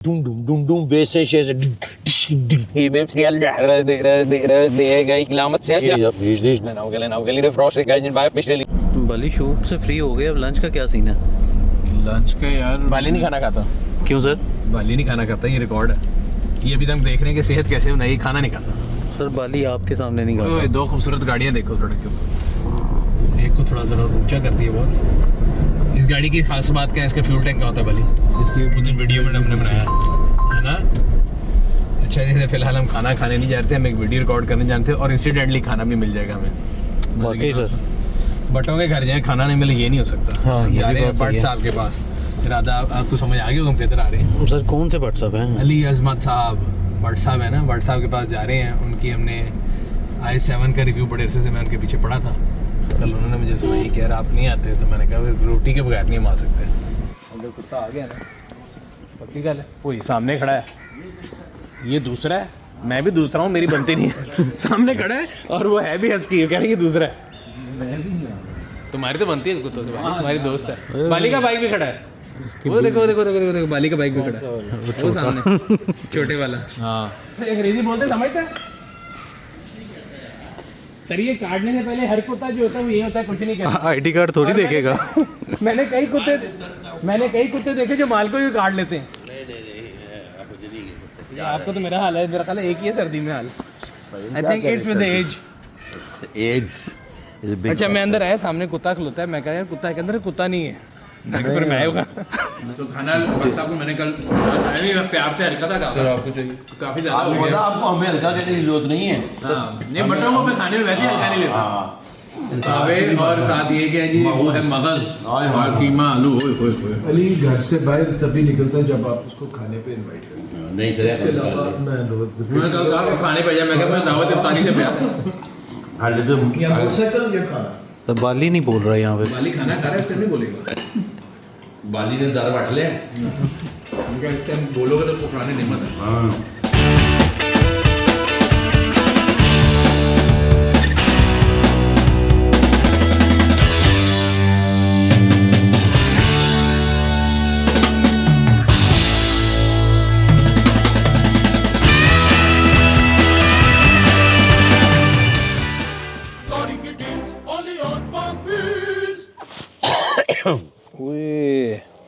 Doom Doom Doom Doom base है शेर बाली shoot से फ्री हो गए, अब लंच का क्या सीन है? लंच का यार बाली नहीं खाना खाता। क्यों सर? बाली नहीं खाना खाता, ये रिकॉर्ड है। ये अभी तक देख रहे हैं कि सेहत कैसे बनाई, खाना नहीं खाता सर बाली आपके सामने नहीं खाता। दो खूबसूरत गाड़ियाँ देखो सड़क के ऊपर, एक को थोड़ा ज़रा ऊंचा करती है बहुत। इस गाड़ी की खास बात क्या है, इसका फ्यूल टैंक का होता है बाली, इसकी पूरी वीडियो में हमने बनाया है ना। अच्छा जैसे फिलहाल हम खाना खाने नहीं जाते, हम एक वीडियो रिकॉर्ड करने जानते हैं और इंसिडेंटली खाना भी मिल जाएगा हमें। वाकई सर, बटों के घर जाए खाना नहीं मिले, ये नहीं हो सकता। हाँ, ये जा भी रहे हैं बात भट्ट सही है। साहब के पास। इरादा आपको समझ आ गया, हम किधर आ रहे हैं। सर कौन से व्हाट्सअप हैं? अली अजमत साहब भट्ट साहब है ना, भट्ट साहब के पास जा रहे हैं। उनकी हमने i7 का रिव्यू बड़े अरसे से मैं उनके पीछे पड़ा था। कल उन्होंने मुझे सुनाई कि यार आप नहीं आते, तो मैंने कहा रोटी के बगैर नहीं हम आ सकते। अगर कुत्ता आ गया ना, पक्की गल है। वही सामने खड़ा है, ये दूसरा है, मैं भी दूसरा हूँ, मेरी बनती नहीं है। सामने खड़ा है और वो है भी हस्की, कह रहे हैं ये दूसरा है। तुम्हारी तो बनती है कुत्तों से, तुम्हारी दोस्त है। बाली का बाइक भी खड़ा है, वो देखो देखो देखो देखो, बाली का बाइक भी खड़ा है, वो सामने छोटे वाला। हाँ अंग्रेजी बोलते समझते हैं सर। ये काटने से पहले हर कुत्ता जो होता है वो ये होता है, कुछ नहीं करता। आईडी कार्ड थोड़ी देखेगा। मैंने कई कुत्ते देखे जो माल को भी काट लेते हैं। आपको तो मेरा हाल है, मेरा ख्याल है एक ही है सर्दी में हाल। I think it's with age. अच्छा मैं अंदर आया, सामने कुत्ता खलोता है, मैं कहा यार कुत्ता के अंदर, कुत्ता नहीं है। फिर मैं आया तो खाना साहब को मैंने कल प्यार से हल्का था सर, आपको चाहिए काफी ज्यादा। आपको हमें हल्का करने की जरूरत नहीं है। नहीं बटरों को मैं खाने में वैसे हल्का नहीं लेता। और साथ ये क्या जी, वो है मगज और कीमा आलू। अली घर से बाहर तभी निकलता है जब आप उसको खाने पे इनवाइट करते हैं। नहीं सर, इसके अलावा मैं रोज मैं कल कहा कि खाने पे जाए, मैं कहा मैं दावत इफ्तारी से प्यार। हाल तो या मोटरसाइकिल या खाना। तो बाली नहीं बोल रहा है यहाँ पे। बाली खाना खा रहा है, इस टाइम नहीं बोलेगा। बाली ने दार बांट लिया। उनका इस टाइम बोलोगे तो कुफरानी निमत है। हाँ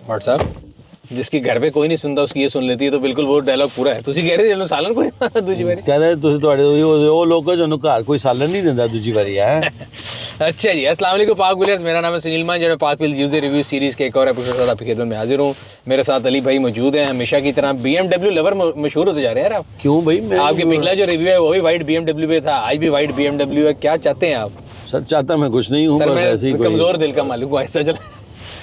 व्हाट्सएप जिसकी घर पे कोई नहीं सुनता उसकी ये सुन लेती है, तो बिल्कुल वो डायलॉग पूरा है। ਤੁਸੀਂ ਕਹਿ ਰਹੇ ਜਦੋਂ ਸਾਲਨ ਕੋਈ ਦੂਜੀ ਵਾਰੀ ਕਹਿੰਦੇ ਤੁਸੀਂ ਤੁਹਾਡੇ ਉਹ ਲੋਕ ਜਿਹਨੂੰ ਘਰ ਕੋਈ ਸਾਲਨ ਨਹੀਂ ਦਿੰਦਾ ਦੂਜੀ ਵਾਰੀ ਹੈ। अच्छा जी, अस्सलाम वालेकुम पाक व्हीलर्स, मेरा नाम है सुनील मान, जो मैं पाक व्हील यूजर रिव्यू सीरीज़ के एक और एपिसोड के साथ आपकी खिदमत में हाजिर हूँ। मेरे साथ अली भाई मौजूद हैं, हमेशा की तरह। BMW लवर मशहूर होते जा रहे हैं यार आप। क्यों भाई? मैं आपके पिछला जो रिव्यू है वो भी वाइट BMW पे था, आज भी वाइट BMW है। क्या चाहते हैं आप? सर चाहता मैं कुछ नहीं हूँ, सर बस मैं ऐसे ही कोई कमज़ोर दिल का मालिक हूँ, ऐसा चला।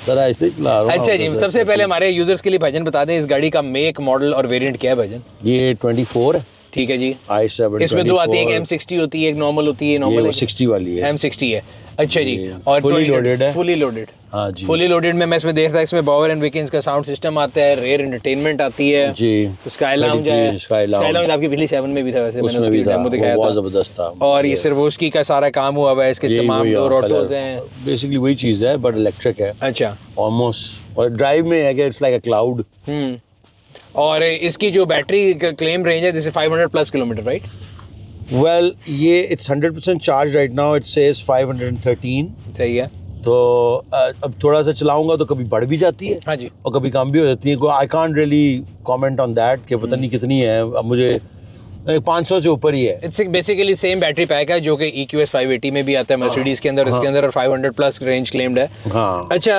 सर ऐसे ही चला रहा हूँ। अच्छा जी, सबसे पहले हमारे यूजर्स के लिए भाईजान बता दें इस गाड़ी का मेक, मॉडल और वेरिएंट क्या है भाईजान? ये 24 है। ठीक है जी। i7 इसमें दो आती है, एक M60 होती है, एक नॉर्मल होती है। नॉर्मल 60 वाली है। M60 है। अच्छा जी, और फुली लोडेड है। Fully loaded. हाँ जी, फुली लोडेड में मैं इसमें देखता है, इसमें पावर एंड वीकेंड्स का साउंड सिस्टम आता है, रेयर एंटरटेनमेंट आती है जी, स्काई लाउंज है। स्काई लाउंज आपकी पिछली 7 में भी था, वैसे मैंने उसमें उसकी भी था, डेमो दिखाया बहुत था। जबरदस्त था। और ये सर्वोस्की का सारा काम हुआ हुआ है, इसके तमाम डोर ऑटोज हैं। बेसिकली वही चीज़ है, बट इलेक्ट्रिक है अच्छा ऑलमोस्ट। और ड्राइव में है कि इट्स लाइक अ क्लाउड। और इसकी जो बैटरी क्लेम रेंज है, जैसे 500+ किलोमीटर, राइट? वेल ये it's 100% charge right now, it says 513। सही है। तो अब थोड़ा सा चलाऊंगा तो कभी बढ़ भी जाती है, हाँ जी। और कभी कम भी हो जाती है। I can't really comment on that कि पता नहीं कितनी है। अब मुझे 500 से ऊपर ही है। It's basically same battery pack है जो कि EQS 580 में भी आता है मर्सिडीज के अंदर, इसके अंदर, और 500+ रेंज क्लेम्ड है। हाँ। अच्छा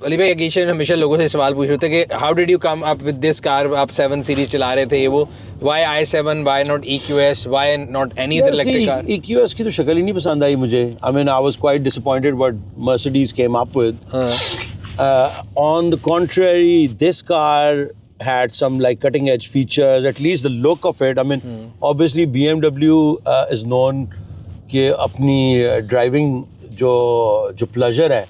अली भाई, अकीशन हमेशा लोगों से सवाल पूछ रहे थे कि how did you come up with this car? आप 7 सीरीज चला रहे थे, ये वो, why i7, why not EQS, why not any other electric car? EQS की तो शक्ल ही नहीं पसंद आई मुझे। I mean I was quite disappointed what Mercedes came up with. On the contrary, this car had some like cutting edge features, at least the look of it. I mean, obviously BMW is known कि अपनी driving जो pleasure है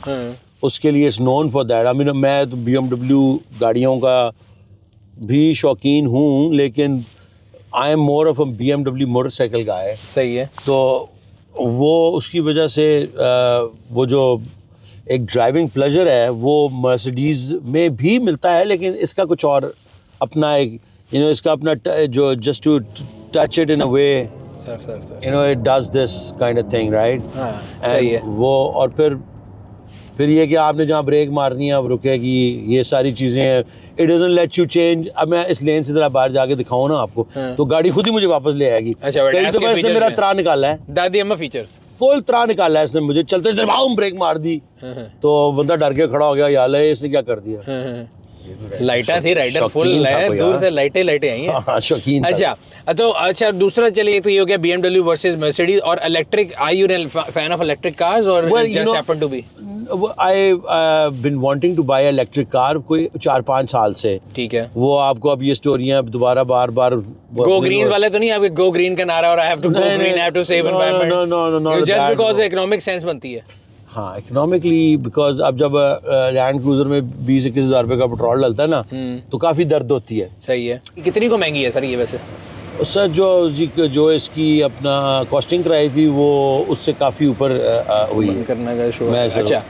उसके लिए is known for that. I mean, मैं तो BMW गाड़ियों का भी शौकीन हूँ, लेकिन I am more of a BMW motorcycle guy. सही है। तो वो उसकी वजह से वो जो एक ड्राइविंग प्लेजर है वो मर्सिडीज़ में भी मिलता है, लेकिन इसका कुछ और अपना एक इसका अपना जो just to touch it in a way sir it does this kind of thing right हाँ सही है वो और फिर ये कि आपने जहाँ ब्रेक मारनी है अब रुकेगी ये सारी चीज़ें हैं it doesn't let you change अब मैं इस लेन से ज़रा बाहर जाके दिखाऊँ ना आपको तो गाड़ी खुद ही मुझे वापस ले आएगी अच्छा, कई दफ़ा इसने मेरा त्रा निकाला है दादी अम्मा फीचर्स फुल त्रा निकाला है इसने मुझे चलते चलते ब्रेक मार दी तो बंदा डर के खड़ा हो गया यार इसने क्या कर दिया लाइटा थी राइडर फुल है दूर से लाइटें आई हैं हाँ शौकीन अच्छा दूसरा चलिए तो ये हो गया BMW वर्सेस Mercedes और electric I you fan of electric cars और just happen to be I been wanting to buy electric car कोई 4-5 साल से ठीक है वो आपको अब ये स्टोरियां दोबारा बार गो ग्रीन वाले तो नहीं आपके गो ग्रीन का नारा और I have to go green I have to save environment no just because economic sense बनती है हाँ इकोनॉमिकली बिकॉज अब जब लैंड क्रूजर में 20-21 हज़ार रुपये का पेट्रोल डलता है ना तो काफ़ी दर्द होती है सही है कितनी को महंगी है सर ये वैसे सर जो इसकी अपना कॉस्टिंग कराई थी वो उससे काफ़ी ऊपर हुई है करना का शो मैं अच्छा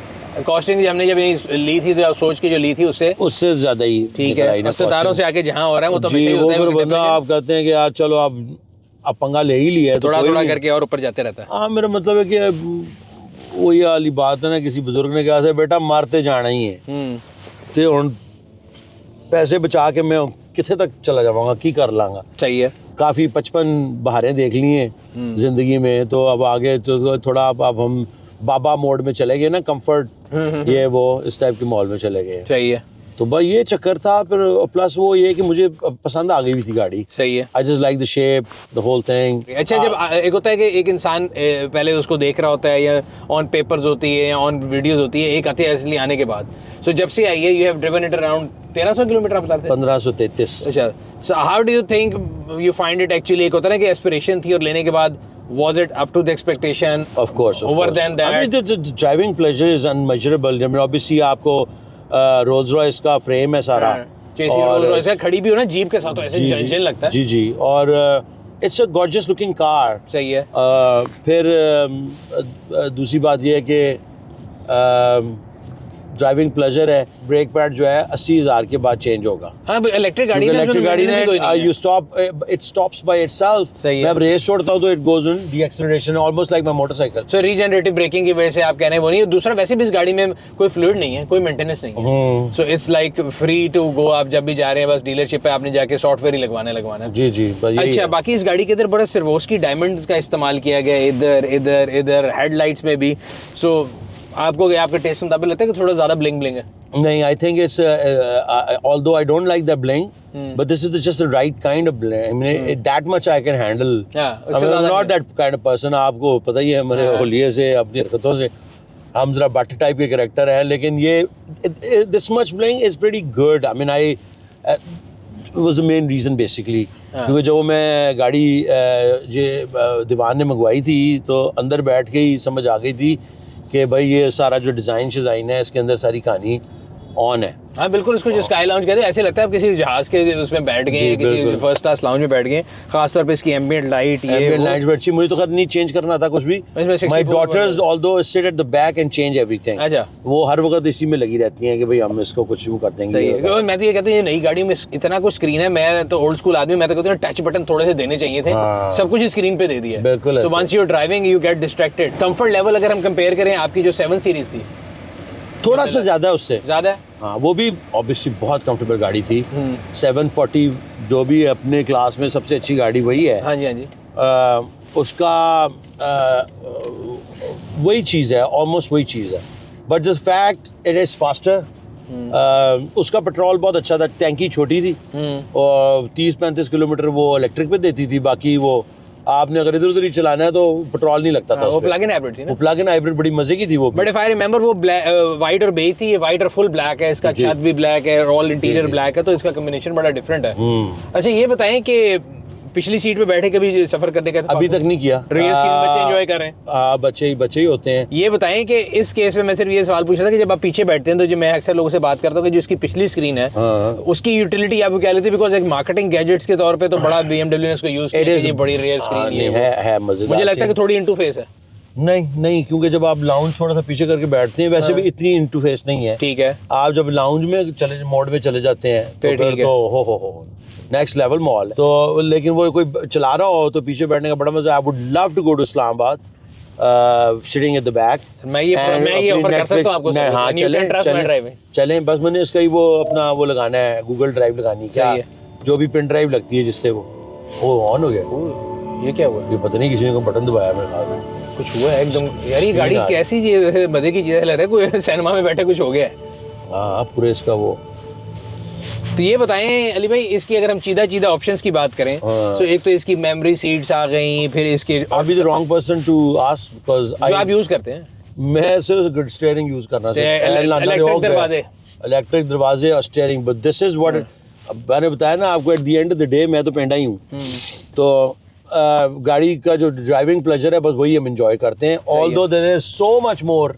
कॉस्टिंग हमने जब ली थी तो सोच के जो ली थी उससे ज़्यादा ही ठीक है रिश्तेदारों से आके जहाँ हो रहा है वो तो जी वो फिर बंदा आप कहते हैं कि यार चलो आप पंगा ले ही लिया है थोड़ा करके और ऊपर जाते रहता है हाँ मेरा मतलब है कि वही वाली बात है ना किसी बुजुर्ग ने कहा था बेटा मारते जाना ही है तो हुण पैसे बचा के मैं किथे तक चला जाऊंगा की कर लांगा चाहिए काफ़ी 55 बहारें देख ली हैं ज़िंदगी में तो अब आगे तो थोड़ा अब हम बाबा मोड में चले गए ना कंफर्ट ये वो इस टाइप के मॉल में चले गए चाहिए तो भाई ये चक्कर था फिर प्लस वो ये कि मुझे पसंद आ गई हुई थी गाड़ी सही है I just like the shape the whole thing अच्छा जब एक होता है कि एक इंसान पहले उसको देख रहा होता है या ऑन पेपर्स होती है या ऑन वीडियोस होती है एक आती है असली आने के बाद सो जब से आई है you have driven it around 1300 kilometre आप बताते हैं 1533 अच्छा so how do you think you find it actually एक होता है ना कि एस्पिरेशन थी और लेने के बाद was it up to the expectation of course over than that I mean the driving pleasure is unmeasurable I mean obviously आपको रोल्स रॉयस का फ्रेम है सारा चेसी रोल्स रॉयस है खड़ी भी हो ना जीप के साथ तो ऐसे जन लगता है जी और it's a gorgeous looking car सही है फिर दूसरी बात ये है कि ड्राइविंग प्लेजर है ब्रेक पैड जो है 80,000 के बाद चेंज होगा हाँ इलेक्ट्रिक गाड़ी में you stop it stops by itself मैं अब रेस छोड़ता हूँ तो it goes in D acceleration almost like my motorcycle so regenerative braking की वजह से आप कह रहे हैं वो नहीं दूसरा वैसे भी इस गाड़ी में कोई फ्लूइड नहीं है कोई मेंटेनेंस नहीं है so it's like free to go आप जब भी जा रहे हैं बस डीलरशिप पे आपने जाके सॉफ्टवेयर ही लगवाना जी अच्छा बाकी इस गाड़ी के इधर बड़ा सिर्वोस्की डायमंड का इस्तेमाल किया गया इधर हेडलाइट्स में भी सो आपको आपके टेस्ट के मुताबिक लगता है कि थोड़ा ज्यादा ब्लिंग है नहीं आई think it's although I don't like the bling but this is just the right kind of bling I mean that much I can handle I'm not that kind of person आपको पता ही है मेरे होलिये से अपनी हरकतों से हम जरा बट टाइप के कैरेक्टर हैं लेकिन ये this much bling is pretty good I mean I was the main reason basically क्योंकि जब मैं गाड़ी दीवान ने मंगवाई थी तो अंदर बैठ के ही समझ आ गई थी कि भाई ये सारा जो डिज़ाइन है इसके अंदर सारी कहानी ऑन है हाँ बिल्कुल इसको जो स्काई लाउंज कहते हैं ऐसे लगता है आप किसी जहाज के उसमें बैठ गए किसी फर्स्ट क्लास लाउंज में बैठ गए खासतौर पे इसकी एम्बिएंट लाइट अच्छी मुझे तो नहीं चेंज करना था कुछ भी my daughters although sit at the back and change everything अच्छा वो हर वक्त इसी में लगी रहती हैं कि भाई हम इसको कुछ भी कर देंगे मैं तो ये कहता हूँ ये नई गाड़ी में इतना कुछ स्क्रीन है मैं तो ओल्ड स्कूल आदमी मैं तो कहता हूँ टच बटन थोड़े से देने चाहिए थे सब कुछ स्क्रीन पे दे दिया बिल्कुल so once you are driving you get distracted comfort level अगर हम कंपेयर करें आपकी जो 7 सीरीज थी थोड़ा सा ज्यादा है उससे ज्यादा है हाँ वो भी ऑब्वियसली बहुत कंफर्टेबल गाड़ी थी 740 जो भी अपने क्लास में सबसे अच्छी गाड़ी वही है हाँ जी उसका वही चीज़ है ऑलमोस्ट वही चीज़ है but the fact it is faster उसका पेट्रोल बहुत अच्छा था टैंकी छोटी थी और 30-35 किलोमीटर वो इलेक्ट्रिक पे देती थी बाकी वो आपने अगर इधर उधर ही चलाना है तो पेट्रोल नहीं लगता था वो प्लग इन हाइब्रिड थी ना वो प्लग इन हाइब्रिड बड़ी मजे की थी वो बट इफ आई रिमेंबर वो वाइट और बेज थी ये वाइट और फुल ब्लैक है इसका छत भी ब्लैक है ऑल इंटीरियर ब्लैक है तो इसका कॉम्बिनेशन बड़ा डिफरेंट है अच्छा ये बताएं कि पिछली सीट पे बैठे कभी सफर करने का अभी तक नहीं किया रियर स्क्रीन बच्चे एंजॉय कर रहे हैं बच्चे ही होते हैं ये बताएं कि इस केस में मैं सिर्फ ये सवाल पूछ रहा था कि जब आप पीछे बैठते हैं तो जो मैं अक्सर लोगों से बात करता हूँ कि जो इसकी पिछली स्क्रीन है उसकी यूटिलिटी आपको क्या लेती है बिकॉज एक मार्केटिंग गैजेट्स के तौर पे तो बड़ा BMW ने इसको यूज किया है बड़ी रियर स्क्रीन है मुझे लगता है कि थोड़ी इंटरफेस है नहीं, क्योंकि जब आप लाउंज थोड़ा सा पीछे करके बैठते हैं वैसे भी इतनी इंटरफेस नहीं है। ठीक है, आप जब लाउंज में चले मोड में चले जाते हैं फिर ठीक है। तो हो नेक्स्ट लेवल मॉल है। तो लेकिन वो कोई चला रहा हो तो पीछे बैठने का बड़ा मजा। I would love to go to Islamabad, sitting at the back. मैं ये ऑफर कर सकता हूँ आपको सर? हाँ चलें बस मैंने इसका ही वो अपना वो लगाना है, गूगल ड्राइव लगानी क्या, जो भी पेन ड्राइव लगती है जिससे वो ऑन हो गया। ये क्या हुआ? ये पता नहीं किसी ने को बटन दबाया मेरे ख्याल में, कुछ हुआ है एकदम। यार ये गाड़ी कैसी जी मजे की चीज़ लग रहा है, कोई सिनेमा में बैठे कुछ हो गया है। हाँ पूरे इसका वो। तो ये बताएं अली भाई, इसकी अगर हम सीधा ऑप्शंस की बात करें तो एक तो इसकी मेमोरी सीट्स आ गई, फिर इसके अभी the wrong person to ask because जो आप यूज करते हैं। मैं सिर्फ गुड स्टीयरिंग यूज करना इलेक्ट्रिक दरवाजे और steering, but this is what मैंने बताया ना आपको, at the end of the day मैं तो पेंडा ही हूँ। तो गाड़ी का जो ड्राइविंग प्लेजर है बस वही हम एंजॉय करते हैं, although there is so much more.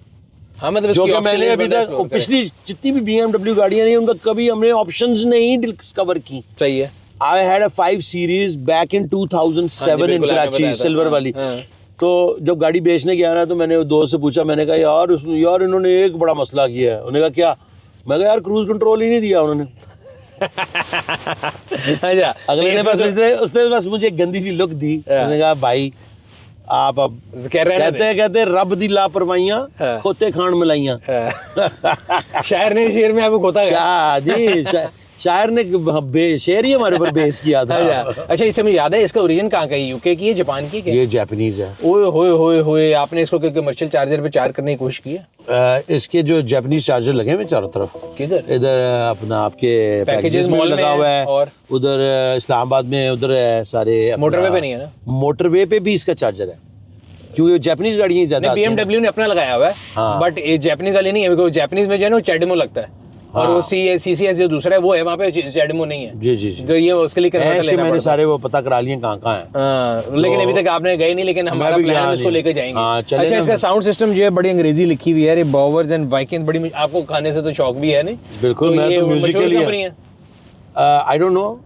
हाँ मतलब जो कि मैंने अभी तक पिछली जितनी भी BMW गाड़ियां नहीं उनका कभी हमने ऑप्शंस नहीं डिस्कवर की। सही है। I had a 5 series back in 2007 in Karachi, silver वाली। तो जब गाड़ी बेचने गया ना तो मैंने दोस्त से पूछा, मैंने कहा यार इन्होंने एक बड़ा मसला किया है। उन्होंने कहा क्या? मैं कहा यार क्रूज कंट्रोल ही नहीं दिया उन्होंने। अच्छा, अगले ने बस उसने बस मुझे एक गंदी सी लुक दी। उसने कहा भाई आप अब कहते रब दी लापरवाहियां खोते खान मिलाइयां। शायर ने शेर में आपको खोता जी शायर ने शेर ही हमारे ऊपर बेस किया था। अच्छा इससे मुझे याद है, इसका ओरिजिन कहाँ का है? यूके की है, जापान की? ये जापानीज है। ओए होए आपने इसको कमर्शियल चार्जर पे चार्ज करने की कोशिश की है? इसके जो जापानीज चार्जर लगे हुए चारों तरफ। किधर? इधर अपना आपके पैकेजेस में लगा हुआ है, और उधर इस्लामाबाद में उधर है सारे। मोटरवे पे नहीं है ना? मोटरवे पे भी इसका चार्जर है क्योंकि जापानीज गाड़ियां ज्यादा। BMW ने अपना लगाया हुआ है, बट ये जापानीज वाले नहीं है, बिकॉज़ जापानीज में जो है ना चैडमो लगता है। और वो CCS जो दूसरा है वो है, वहाँ पे चैडमो नहीं है। जी तो ये उसके लिए मैंने सारे वो पता करा लिए कहाँ हैं। लेकिन अभी तक आपने गए नहीं, लेकिन हमारा प्लान है उसको लेकर जाएंगे। अच्छा इसका साउंड सिस्टम जो है बड़ी अंग्रेजी लिखी हुई है, बॉवर्स एंड वाइकिंग्स, बड़ी आपको खाने से तो शौक भी है नहीं? बिल्कुल, मैं तो म्यूजिक के लिए आई डोंट नो,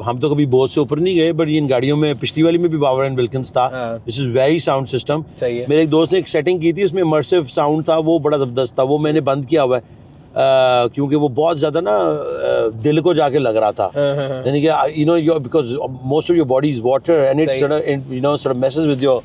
हम तो कभी बोस से ऊपर नहीं गए, बट इन गाड़ियों में पिछली वाली में भी बावर एंड विल्किंस था, which is very sound system. मेरे एक दोस्त ने एक सेटिंग की थी, उसमें इमर्सिव साउंड था, वो बड़ा जबरदस्त था। वो मैंने बंद किया हुआ है क्योंकि वो बहुत ज्यादा ना दिल को जाके लग रहा था। यानी कि because most of your body is water and it's sort of messes with your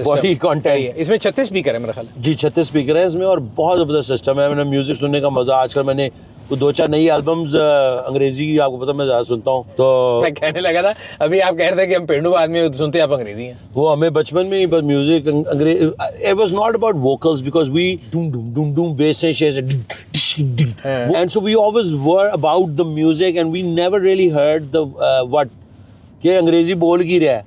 body content. इसमें 36 स्पीकर है मेरा ख्याल है। जी 36 स्पीकर है इसमें, और बहुत जबरदस्त सिस्टम है। मैंने म्यूजिक सुनने का मजा, आजकल मैंने 2-4 नई एल्बम्स अंग्रेजी की, आपको पता मैं ज़्यादा सुनता हूँ। तो मैं कहने लगा था अभी, आप कह रहे थे कि हम पेंडू आदमी सुनते हैं, आप अंग्रेजी हैं। वो हमें बचपन में ही बस म्यूजिक अंग्रेजी, it was not about vocals because we doom bass and so we always were about the music and we never really heard the what कि अंग्रेजी बोल की रहा है।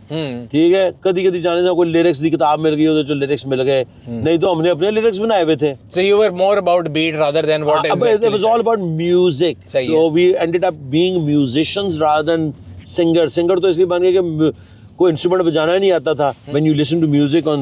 ठीक है, कभी जाने से कोई लिरिक्स की किताब मिल गई उधर जो लिरिक्स मिल गए, नहीं तो हमने अपने लिरिक्स बनाए हुए थे। So you were more about beat rather than what is it was all about music. So we ended up being musicians rather than singer. Singer तो इसलिए बन गए कि कोई इंस्ट्रूमेंट बजाना नहीं आता था। When you listen to music on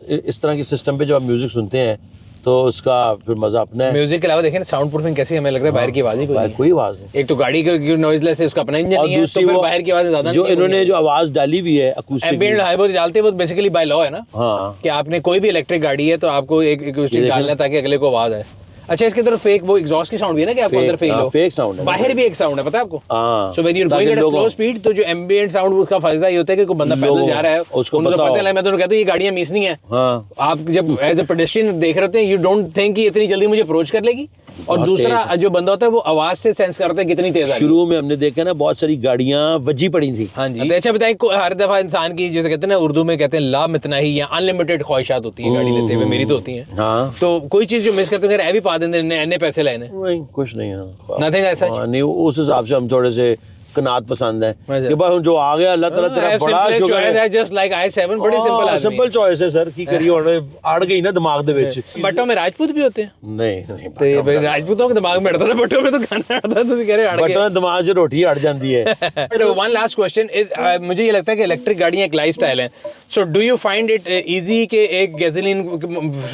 इस तरह के सिस्टम पे जब आप म्यूजिक सुनते हैं तो उसका फिर मजा अपना है। म्यूजिक के अलावा देखें साउंड प्रूफिंग कैसी, हमें लग रहा है बाहर की आवाज ही कोई आवाज नहीं। एक तो गाड़ी की नॉइजलेस है, उसका अपना इंजन नहीं है, तो फिर बाहर की आवाज ज्यादा जो इन्होंने जो आवाज डाली हुई है अकूस्टिक एम्बिएंट हाई वो डालते हैं, वो बेसिकली बाय लॉ है ना। हाँ, कि आपने कोई भी इलेक्ट्रिक गाड़ी है तो आपको एक अकूस्टिक डालना है ताकि अगले को आवाज आए। अच्छा इसके अंदर फेक वो एग्जॉस्ट की साउंड भी है ना, कि आपको अंदर फील हो? फेक साउंड है, बाहर भी एक साउंड है, पता है आपको? So when you are going at a slow speed, तो जो एम्बिएंट साउंड उसका फायदा ये होता है कि कोई बंदा पैदल जा रहा है उसको पता है। मैं तो कहता हूं ये गाड़ियां मिस नहीं है। आप जब एज अ पेडेस्ट्रियन देख रहे होते हैं, यू डोंट थिंक कि इतनी जल्दी मुझे अप्रोच कर लेगी, और दूसरा जो बंदा होता है वो आवाज से सेंस करता है कितनी तेज है। शुरू में हमने देखा ना बहुत सारी गाड़ियां वज्जी पड़ी थी। हाँ जी। अच्छा बताइए, हर दफा इंसान की जैसे कहते हैं ना, उर्दू में कहते हैं लाम इतना ही, या अनलिमिटेड ख्वाहिशात होती है गाड़ी लेते हुए, मेरी तो होती है। तो कोई चीज जो मिस करते हैं, भी पा देंगे इन्ने पैसे लेने, नहीं कुछ नहीं है, नथिंग ऐसा नहीं। उस हिसाब से हम थोड़े से कनात पसंद है कि बस जो आ गया अल्लाह ताला तेरा बड़ा शुक्र है। जस्ट लाइक i7 बड़ी सिंपल आदमी, सिंपल चॉइस है सर, की करिए और अड़ गई ना दिमाग दे विच। बट्टों में राजपूत भी होते हैं? नहीं तो राजपूतों के दिमाग में अड़ता था, बट्टों में तो खाना अड़ता था, तो कह रहे अड़ गए। बट्टों में दिमाग से रोटी अड़ जाती है। वन लास्ट क्वेश्चन, मुझे ये लगता है कि इलेक्ट्रिक गाड़ियां एक लाइफस्टाइल है। So do you find it easy कि एक गैसोलीन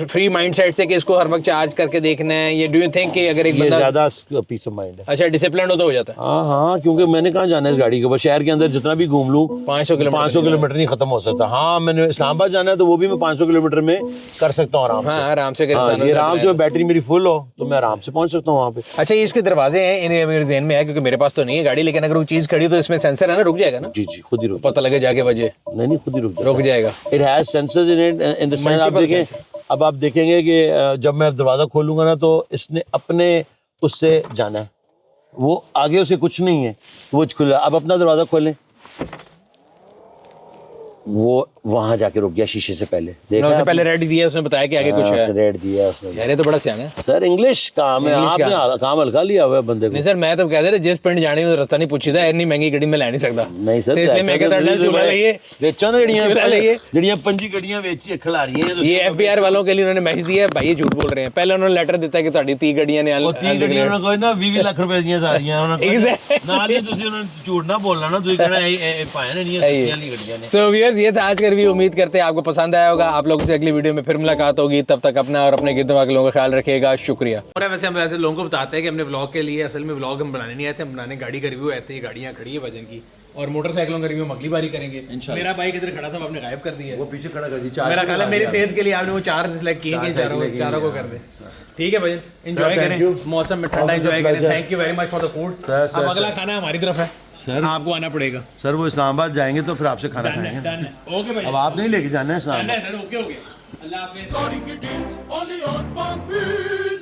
फ्री माइंडसेट से कि इसको हर वक्त चार्ज करके देखना है, या डू यू थिंक कि अगर एक बंदा ज्यादा पीस ऑफ माइंड है? अच्छा डिसिप्लिन हो तो हो जाता है। हाँ, क्योंकि मैंने कहाँ जाना है इस गाड़ी के ऊपर, शहर के अंदर जितना भी घूम लूँ 500 किलोमीटर नहीं खत्म हो सकता। हाँ मैंने इस्लामाबाद जाना है तो वो भी मैं 500 किलोमीटर में कर सकता हूँ आराम से। हाँ आराम से ये आराम से बैटरी मेरी फुल हो तो मैं आराम से पहुंच सकता हूँ वहाँ पे। अच्छा ये इसके दरवाजे हैं, इन्हें मेरे ज़हन में है क्योंकि मेरे पास तो नहीं है गाड़ी, लेकिन अगर वो चीज़ खड़ी हो तो इसमें सेंसर है ना, रुक जाएगा ना? जी जी खुद ही रुक, पता लगे जाके वजह नहीं खुद ही रुक जाएगा। It has sensors in it in the sense आप देखें, अब आप देखेंगे कि जब मैं दरवाज़ा खोलूंगा ना तो इसने अपने उससे जाना है, वो आगे उसे कुछ नहीं है, वो खुला। अब अपना दरवाज़ा खोलें, वो वहां जाके रुक गया शीशे से पहले। देखा उससे पहले रेड दिया, उसने बताया कि आगे कुछ है। रेड दिया उसने। यार ये तो बड़ा सियाना है सर इंग्लिश काम है, आपने काम हल्का लिया हुआ है बंदे को। नहीं सर मैं तो कहते रहे जिस पिंड जाने में रास्ता नहीं पूछी था, इतनी महंगी गड्डी में ले नहीं सकता। नहीं सर इसलिए मैं कहता हूं चूल्हा लाइए, बेचो ना लाइए, जड़ियां 5 गड्डियां बेची खिला रही हैं। ये एफबीआर वालों के लिए उन्होंने मैसेज दिया है, भाई ये झूठ बोल रहे हैं। पहले उन्होंने लेटर दिता है कि ਤੁਹਾਡੀ 30 ਗੱਡੀਆਂ ਨੇ, ਉਹ 30 ਗੱਡੀਆਂ ਉਹਨਾਂ ਕੋਲ ਨਾ 20 ਲੱਖ ਰੁਪਏ ਦੀਆਂ ਸਾਰੀਆਂ ਉਹਨਾਂ ਕੋਲ। ਨਾਲ ਹੀ ਤੁਸੀਂ ਉਹਨਾਂ ਨੂੰ ਝੂਠ ਨਾ ਬੋਲਣਾ ਨਾ, ਤੁਸੀਂ ਕਹਿਣਾ ਇਹ ਪਾਏ ਨੇ ਨਹੀਂ ਇਹ ਵਾਲੀ ਗੱਡੀਆਂ ਨੇ। सो व्यूअर्स ये था आज का रिव्यू, उम्मीद करते हैं आपको पसंद आया होगा। आप लोगों से अगली वीडियो में फिर मुलाकात होगी, तब तक अपना और अपने गिरद के लोगों का ख्याल रखिएगा। शुक्रिया। और वैसे हम वैसे लोगों को बताते हैं कि हमने व्लॉग के लिए, असल में व्लॉग हम बनाने नहीं आए थे, हम बनाने गाड़ी का रिव्यू आए थे। गाड़ियाँ खड़ी है वजन की, और मोटरसाइकिलों का रिव्यू हम अगली बारी करेंगे। मेरा बाइक इधर खड़ा था, आपने गायब कर दिया, वो पीछे खड़ा कर दी। मेरा ख्याल है मेरी सेहत के लिए आपने वो 4 सिलेक्ट किए हैं, चारों को कर दे। ठीक है भाई, एंजॉय करें मौसम में, ठंडा एंजॉय करें। Thank you very much for the food. अब अगला खाना हमारी तरफ है सर, आपको आना पड़ेगा सर। वो इस्लामाबाद जाएंगे तो फिर आपसे खाना खाएंगे। ओके भाई, अब आप नहीं लेके जाना है इस्लामाबाद। ओके हो गया, अल्लाह हाफिज़।